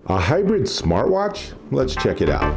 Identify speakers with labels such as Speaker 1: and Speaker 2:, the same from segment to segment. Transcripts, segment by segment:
Speaker 1: A hybrid smartwatch? Let's check it out.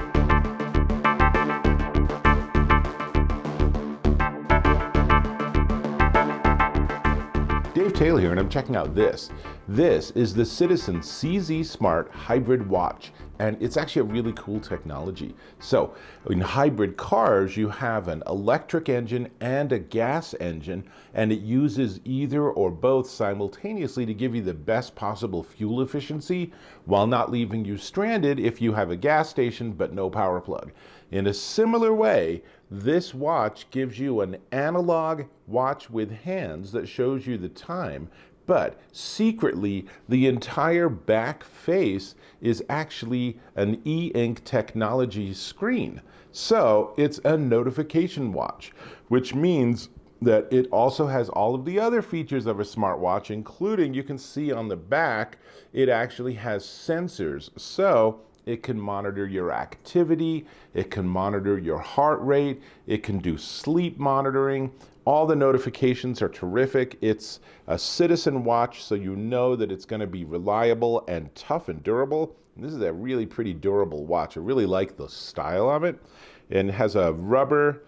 Speaker 1: Dave Taylor here, and I'm checking out this. This is the Citizen CZsmart hybrid watch, and it's actually a really cool technology. So in hybrid cars, you have an electric engine and a gas engine, and it uses either or both simultaneously to give you the best possible fuel efficiency while not leaving you stranded if you have a gas station but no power plug. In a similar way, this watch gives you an analog watch with hands that shows you the time, but secretly the entire back face is actually an e-ink technology screen. So it's a notification watch, which means that it also has all of the other features of a smartwatch, including, you can see on the back, it actually has sensors. So it can monitor your activity, it can monitor your heart rate, it can do sleep monitoring. All the notifications are terrific. It's a Citizen watch, so you know that it's going to be reliable and tough and durable. And this is a really pretty durable watch. I really like the style of it. And it has a rubber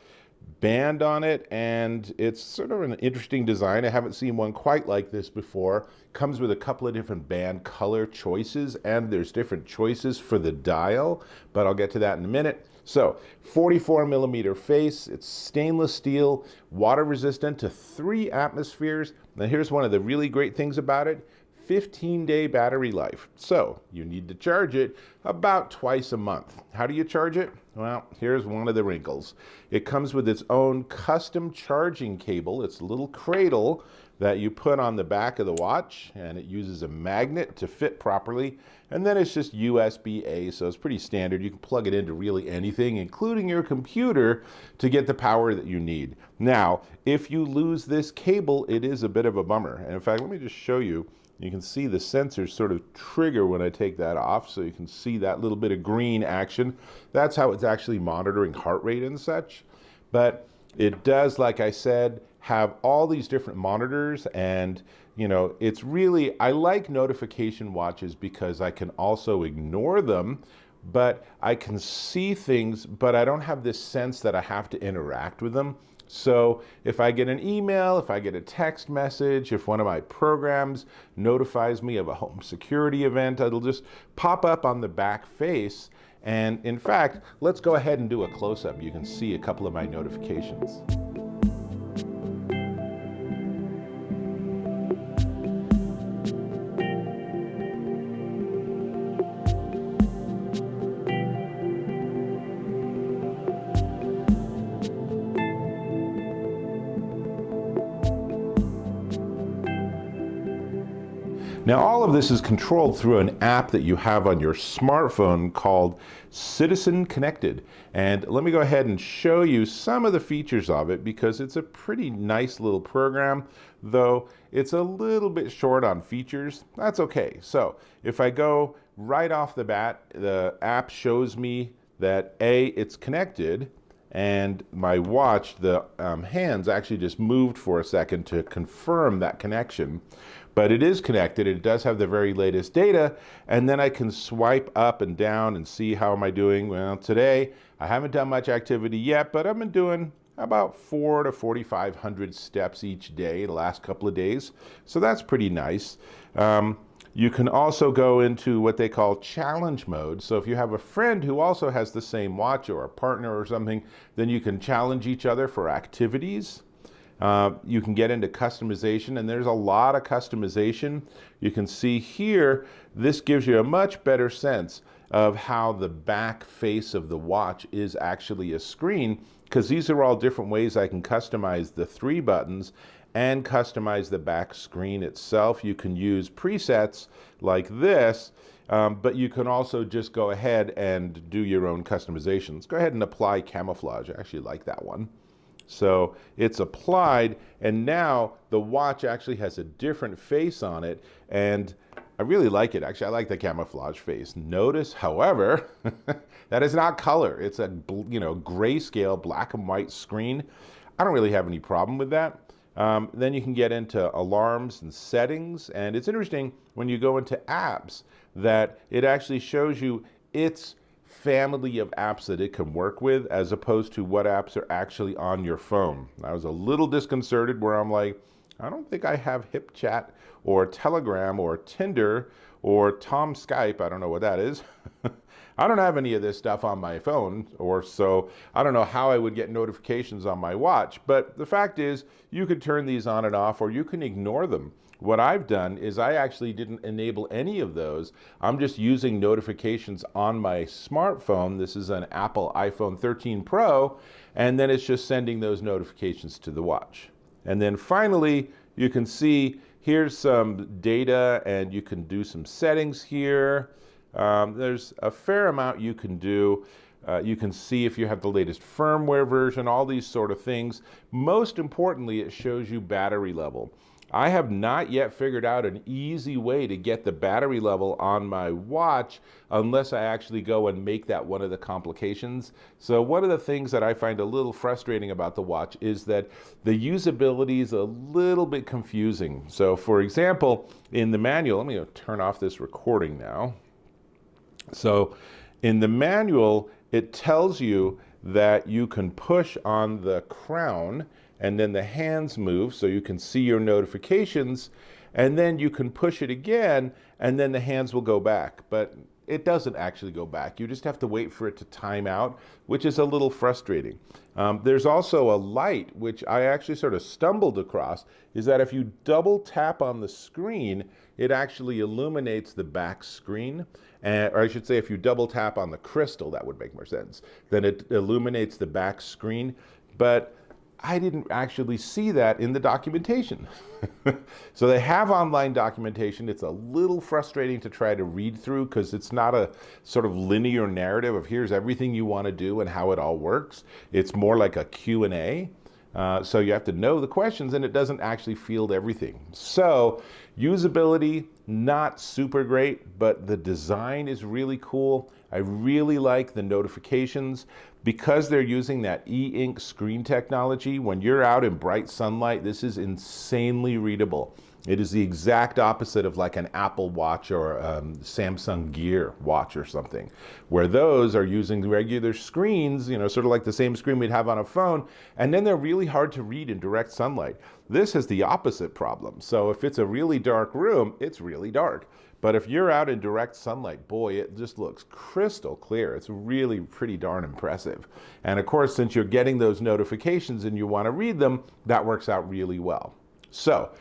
Speaker 1: band on it, and it's sort of an interesting design. I haven't seen one quite like this before. Comes with a couple of different band color choices, and there's different choices for the dial, but I'll get to that in a minute. So 44 millimeter face, it's stainless steel, water resistant to 3 atmospheres. Now here's one of the really great things about it: 15-day battery life. So you need to charge it about twice a month. How do you charge it? Well, here's one of the wrinkles. It comes with its own custom charging cable. It's a little cradle that you put on the back of the watch, and it uses a magnet to fit properly. And then it's just USB-A, so it's pretty standard. You can plug it into really anything, including your computer, to get the power that you need. Now, if you lose this cable, it is a bit of a bummer. And in fact, let me just show you. You can see the sensors sort of trigger when I take that off, so you can see that little bit of green action. That's how it's actually monitoring heart rate and such. But it does, like I said, have all these different monitors, and it's really, I like notification watches because I can also ignore them, but I can see things, but I don't have this sense that I have to interact with them. So if I get an email, if I get a text message, if one of my programs notifies me of a home security event, it'll just pop up on the back face. And in fact, let's go ahead and do a close-up. You can see a couple of my notifications. Now, all of this is controlled through an app that you have on your smartphone called Citizen Connected. And let me go ahead and show you some of the features of it, because it's a pretty nice little program, though it's a little bit short on features. That's okay. So if I go right off the bat, the app shows me that it's connected, and my watch, the hands actually just moved for a second to confirm that connection. But it is connected, it does have the very latest data, and then I can swipe up and down and see how am I doing. Well, today I haven't done much activity yet, but I've been doing about 400 to 4,500 steps each day the last couple of days. So that's pretty nice. You can also go into what they call challenge mode. So if you have a friend who also has the same watch, or a partner or something, then you can challenge each other for activities. You can get into customization, and there's a lot of customization. You can see here, this gives you a much better sense of how the back face of the watch is actually a screen, because these are all different ways I can customize the 3 buttons and customize the back screen itself. You can use presets like this, but you can also just go ahead and do your own customizations. Go ahead and apply camouflage. I actually like that one. So it's applied, and now the watch actually has a different face on it, and I really like it. Actually, I like the camouflage face. Notice, however, that is not color. It's a grayscale black and white screen. I don't really have any problem with that. Then you can get into alarms and settings, and it's interesting when you go into apps that it actually shows you its family of apps that it can work with as opposed to what apps are actually on your phone. I was a little disconcerted where I'm like, I don't think I have HipChat or Telegram or Tinder or Tom Skype. I don't know what that is. I don't have any of this stuff on my phone, or so I don't know how I would get notifications on my watch. But the fact is, you could turn these on and off, or you can ignore them. What I've done is I actually didn't enable any of those. I'm just using notifications on my smartphone. This is an Apple iPhone 13 Pro, and then it's just sending those notifications to the watch. And then finally, you can see here's some data, and you can do some settings here. There's a fair amount you can do. You can see if you have the latest firmware version, all these sort of things. Most importantly, it shows you battery level. I have not yet figured out an easy way to get the battery level on my watch unless I actually go and make that one of the complications. So one of the things that I find a little frustrating about the watch is that the usability is a little bit confusing. So for example, in the manual, let me turn off this recording now. So in the manual, it tells you that you can push on the crown and then the hands move so you can see your notifications, and then you can push it again and then the hands will go back. But it doesn't actually go back. You just have to wait for it to time out, which is a little frustrating. There's also a light, which I actually sort of stumbled across, is that if you double tap on the screen, it actually illuminates the back screen. Or I should say, if you double tap on the crystal, that would make more sense. Then it illuminates the back screen. But I didn't actually see that in the documentation. So they have online documentation. It's a little frustrating to try to read through because it's not a sort of linear narrative of here's everything you want to do and how it all works. It's more like a Q&A. So you have to know the questions, and it doesn't actually field everything. So usability, not super great, but the design is really cool. I really like the notifications. Because they're using that e-ink screen technology, when you're out in bright sunlight, this is insanely readable. It is the exact opposite of like an Apple Watch or Samsung Gear watch or something, where those are using regular screens, you know, sort of like the same screen we'd have on a phone, and then they're really hard to read in direct sunlight. This has the opposite problem. So if it's a really dark room, it's really dark. But if you're out in direct sunlight, boy, it just looks crystal clear. It's really pretty darn impressive. And of course, since you're getting those notifications and you want to read them, that works out really well. So,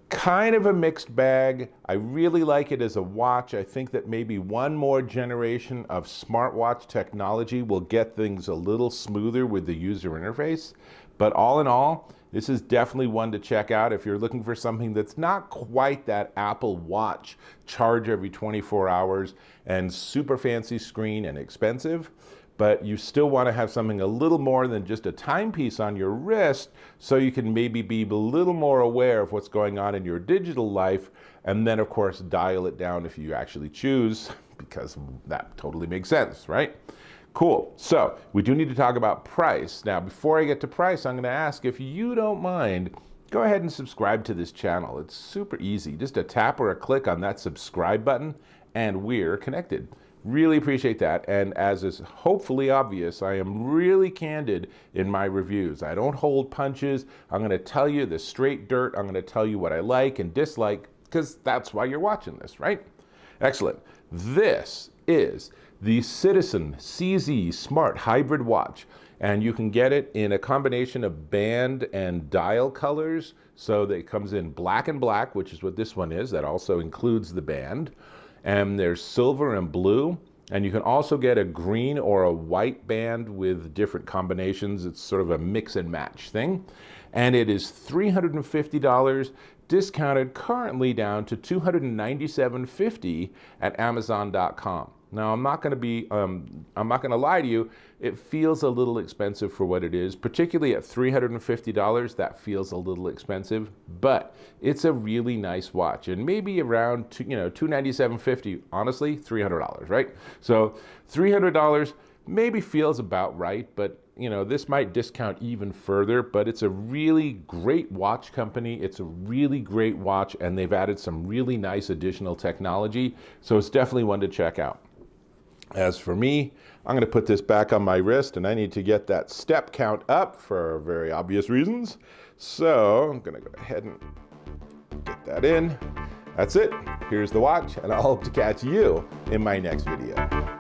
Speaker 1: kind of a mixed bag. I really like it as a watch. I think that maybe one more generation of smartwatch technology will get things a little smoother with the user interface. But all in all, this is definitely one to check out if you're looking for something that's not quite that Apple Watch, charge every 24 hours and super fancy screen and expensive. But you still want to have something a little more than just a timepiece on your wrist so you can maybe be a little more aware of what's going on in your digital life, and then of course dial it down if you actually choose, because that totally makes sense, right? Cool. So we do need to talk about price. Now, before I get to price, I'm going to ask if you don't mind, go ahead and subscribe to this channel. It's super easy. Just a tap or a click on that subscribe button and we're connected. Really appreciate that. And as is hopefully obvious, I am really candid in my reviews. I don't hold punches. I'm going to tell you the straight dirt. I'm going to tell you what I like and dislike, because that's why you're watching this, right? Excellent. This is the Citizen CZsmart hybrid watch, and you can get it in a combination of band and dial colors. So that it comes in black and black, which is what this one is. That also includes the band. And there's silver and blue, and you can also get a green or a white band with different combinations. It's sort of a mix and match thing. And it is $350, discounted currently down to $297.50 at Amazon.com. Now, I'm not going to lie to you, it feels a little expensive for what it is, particularly at $350. That feels a little expensive, but it's a really nice watch, and maybe around $297.50. Honestly, $300, right? So $300 maybe feels about right, but you know, this might discount even further, but it's a really great watch company. It's a really great watch, and they've added some really nice additional technology. So it's definitely one to check out. As for me, I'm going to put this back on my wrist, and I need to get that step count up for very obvious reasons. So I'm going to go ahead and get that in. That's it. Here's the watch, and I hope to catch you in my next video.